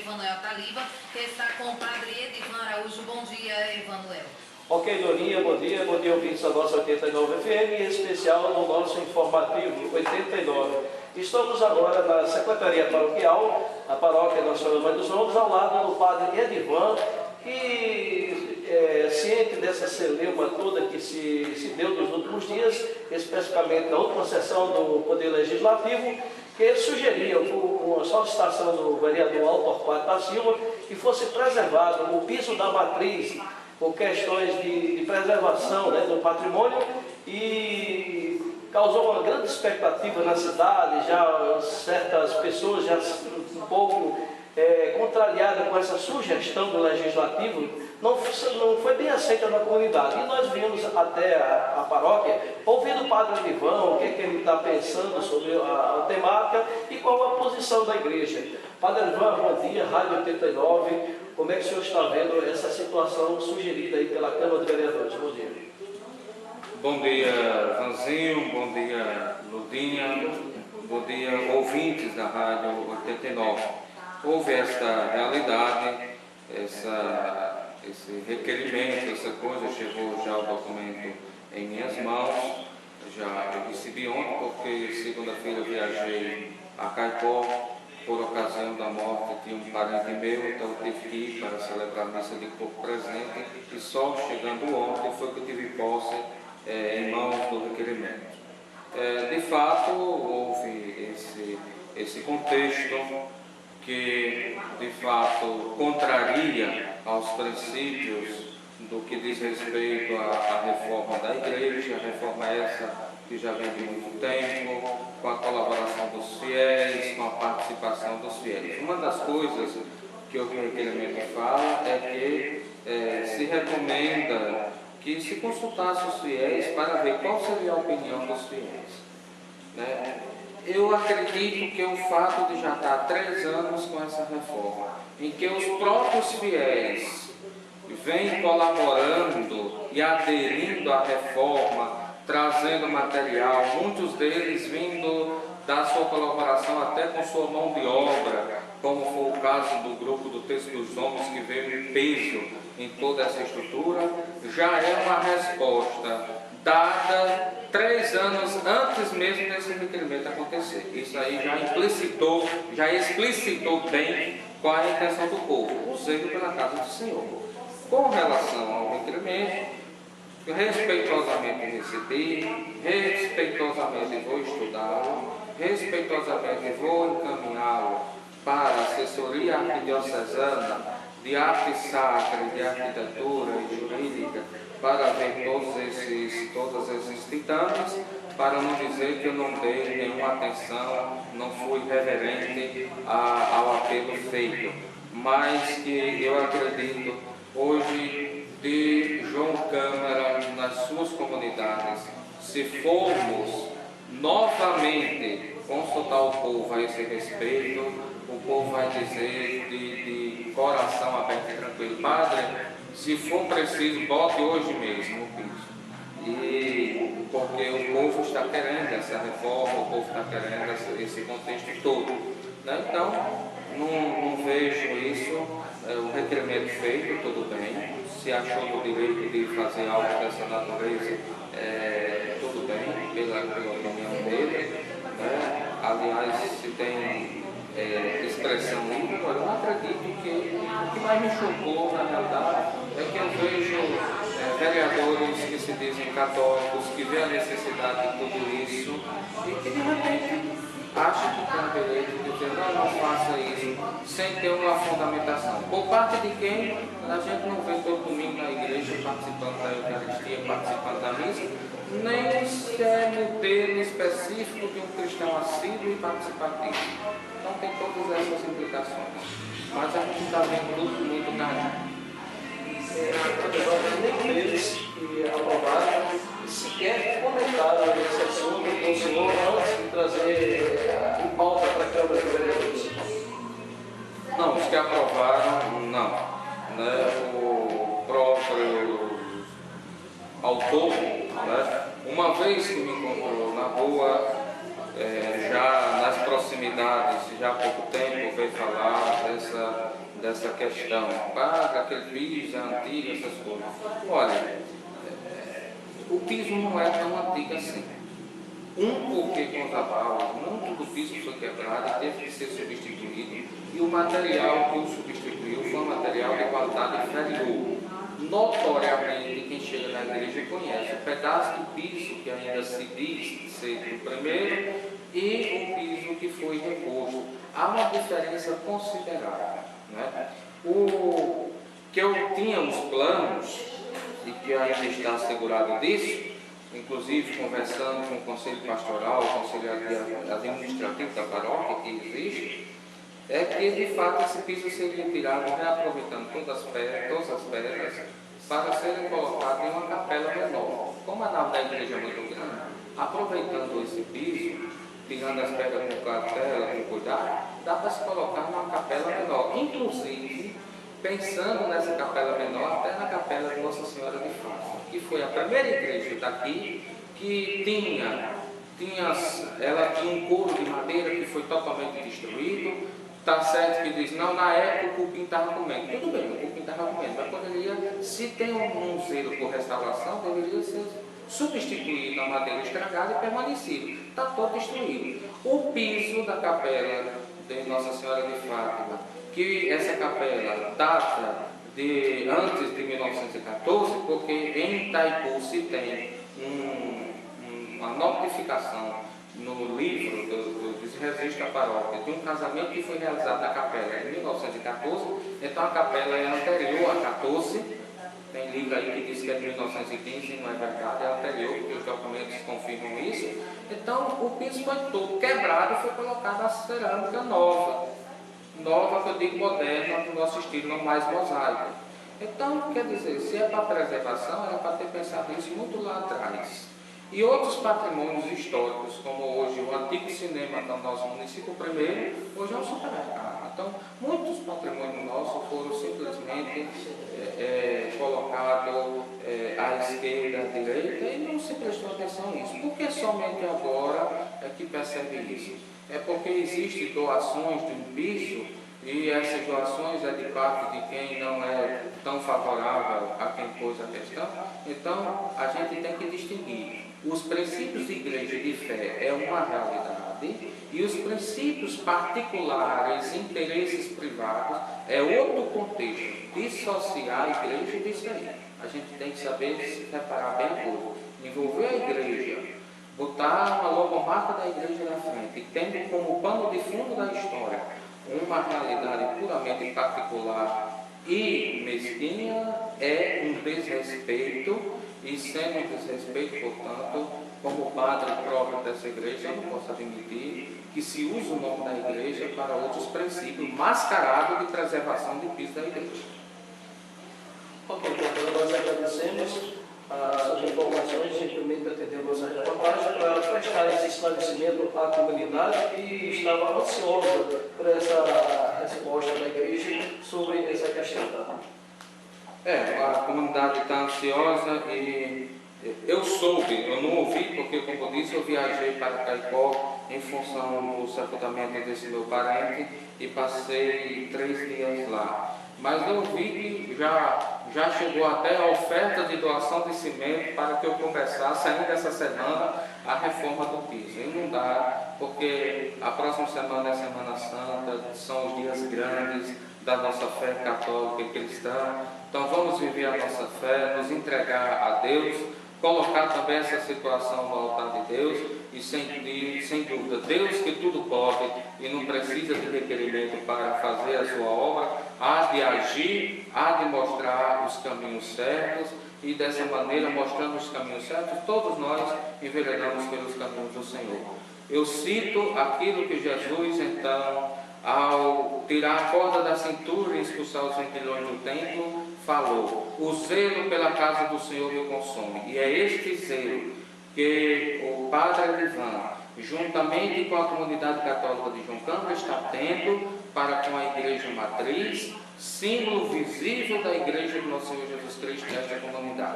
Evanuel Taliba, que está com o padre Edivan Araújo. Bom dia, Evanuel. Ok, Dorinha, bom dia ouvintes da nossa 89 FM, em especial no nosso informativo 89. Estamos agora na Secretaria Paroquial, a paróquia Nossa Senhora Mãe dos Lombos, ao lado do padre Edivan, que ciente dessa celeuma toda que se deu nos últimos dias, especificamente na última sessão do Poder Legislativo, que sugeria, com a solicitação do vereador Alto Torquato da Silva, que fosse preservado o piso da matriz, por questões de preservação, né, do patrimônio, e causou uma grande expectativa na cidade. Já certas pessoas já um pouco contrariadas com essa sugestão do Legislativo, não foi bem aceita na comunidade. E nós viemos até a paróquia, ouvindo o padre Edivan, o que ele está pensando sobre a temática e qual a posição da igreja. Padre Edivan, bom dia, Rádio 89, como é que o senhor está vendo essa situação sugerida aí pela Câmara de Vereadores? Bom dia. Bom dia, Vanzinho, bom dia, Ludinha, bom dia, ouvintes da Rádio 89. Houve esta realidade, esse requerimento, essa coisa, chegou já o documento em minhas mãos, já eu recebi ontem, porque segunda-feira eu viajei a Caicó, por ocasião da morte de um parente meu, então eu tive que ir para celebrar a missa de corpo presente, e só chegando ontem foi que eu tive posse em mãos do requerimento. De fato, houve esse contexto que, de fato, contraria aos princípios do que diz respeito à reforma da igreja, a reforma essa que já vem de muito tempo, com a colaboração dos fiéis, com a participação dos fiéis. Uma das coisas que o requerimento fala é que se recomenda que se consultasse os fiéis para ver qual seria a opinião dos fiéis, né? Eu acredito que o fato de já estar há 3 anos com essa reforma, em que os próprios fiéis vêm colaborando e aderindo à reforma, trazendo material, muitos deles vindo da sua colaboração até com sua mão de obra, como foi o caso do grupo do Texto dos Homens, que veio em peso em toda essa estrutura, já é uma resposta dada 3 anos antes mesmo desse requerimento acontecer. Isso aí já explicitou bem qual é a intenção do povo, o zelo pela casa do Senhor. Com relação ao requerimento, respeitosamente recebi, respeitosamente vou estudá-lo, respeitosamente vou encaminhá-lo para a assessoria arquidiocesana de arte sacra, de arquitetura e jurídica, para ver todas esses ditames, para não dizer que eu não dei nenhuma atenção, não fui reverente ao apelo feito, mas que eu acredito hoje de João Câmara nas suas comunidades, se formos novamente consultar o povo a esse respeito, o povo vai dizer de coração aberto e tranquilo: Padre, se for preciso, bote hoje mesmo o piso. E porque o povo está querendo essa reforma, o povo está querendo esse contexto todo, né? Então, não vejo isso, o requerimento feito, tudo bem. Se achou no direito de fazer algo dessa natureza, tudo bem, pela opinião dele, né? Aliás, se tem expressão livre, eu não acredito que o que mais me chocou, na realidade, é que eu vejo vereadores que se dizem católicos, que vêem a necessidade de tudo isso e que de repente acham que tem o direito de dizer não faça isso, sem ter uma fundamentação. Por parte de quem a gente não vê todo domingo na igreja participando da Eucaristia, participando da missa, nem se é modelo específico de um cristão assíduo e participativo. Então tem todas essas implicações. Mas a gente está vendo tudo muito carinho. Nem eles que aprovaram sequer comentaram esse assunto com o senhor antes de trazer em pauta para a Câmara de Vereadores. Não, os que aprovaram, não. Né? O próprio autor, né? Uma vez que me encontrou na rua, já nas proximidades, já há pouco tempo, veio falar dessa questão. Padre, aquele piso é antigo, essas coisas. Olha, o piso não é tão antigo assim. Porque com os abalos, muito do piso foi quebrado e teve que ser substituído. E o material que o substituiu foi um material de qualidade inferior. Notoriamente, quem chega na igreja conhece o pedaço do piso que ainda se diz ser o primeiro e o piso que foi reposto. Há uma diferença considerável, né? O que eu tinha os planos, e que ainda está assegurado disso, inclusive conversando com o Conselho Pastoral, o Conselho Administrativo da paróquia que existe, é que de fato esse piso seria tirado, reaproveitando todas as pedras, para serem colocadas em uma capela menor. Como a nave da igreja é muito grande, aproveitando esse piso, tirando as pedras com cautela, com cuidado, dá para se colocar numa capela menor. Inclusive, pensando nessa capela menor, até na capela de Nossa Senhora de Fátima, que foi a primeira igreja daqui que ela tinha um couro de madeira que foi totalmente destruído. Está certo que diz, não, na época o cupim estava comendo. Tudo bem, o cupim estava comendo, mas poderia, se tem um zelo por restauração, deveria ser substituído a madeira estragada e permanecido. Está todo destruído. O piso da capela de Nossa Senhora de Fátima, que essa capela data de antes de 1914, porque em Itaipu se tem uma notificação no livro dos registros da paróquia de um casamento que foi realizado na capela em 1914, então a capela é anterior a 14, tem livro aí que diz que é de 1915, não é verdade, é anterior, porque os documentos confirmam isso. Então o piso foi todo quebrado e foi colocada a cerâmica nova que eu digo moderna, do nosso estilo, não mais mosaico. Então, quer dizer, se é para preservação, era para ter pensado isso muito lá atrás. E outros patrimônios históricos, como hoje o antigo cinema do nosso município, primeiro, hoje é um supermercado. Então, muitos patrimônios nossos foram simplesmente colocados à esquerda, à direita, e não se prestou atenção nisso. Por que somente agora é que percebe isso? É porque existem doações de um piso, e essas doações é de parte de quem não é tão favorável a quem pôs a questão. Então, a gente tem que distinguir. Os princípios de igreja de fé é uma realidade, e os princípios particulares, interesses privados, é outro contexto. Dissociar a igreja disso aí. A gente tem que saber se preparar bem a coisa. Envolver a igreja, botar uma logomarca da igreja na frente, e tendo como pano de fundo da história uma realidade puramente particular e mesquinha, é um desrespeito, e sendo um desrespeito, portanto, como padre próprio dessa igreja, eu não posso admitir que se use o nome da igreja para outros princípios, mascarado de preservação de piso da igreja. Ok, então nós agradecemos as suas informações e permite atender a nossa reportagem para prestar esse esclarecimento à comunidade que estava ansiosa por essa resposta da igreja sobre essa questão. A comunidade está ansiosa e eu soube, eu não ouvi, porque como eu disse, eu viajei para Caicó em função do sepultamento desse meu parente e passei 3 dias lá. Mas eu vi que já chegou até a oferta de doação de cimento para que eu começasse ainda essa semana a reforma do piso. E não dá, porque a próxima semana é Semana Santa, são os dias grandes da nossa fé católica e cristã. Então vamos viver a nossa fé, nos entregar a Deus, colocar também essa situação no altar de Deus e sem dúvida, Deus que tudo pode e não precisa de requerimento para fazer a sua obra, há de agir, há de mostrar os caminhos certos, e dessa maneira, mostrando os caminhos certos, todos nós enveredamos pelos caminhos do Senhor. Eu cito aquilo que Jesus, então, ao tirar a corda da cintura e expulsar os vendilhões do templo, falou: o zelo pela casa do Senhor me consome. E é este zelo que o Padre Elivan, juntamente com a comunidade católica de Joncântara, está tendo para com a Igreja Matriz, símbolo visível da Igreja do nosso Senhor Jesus Cristo nesta comunidade.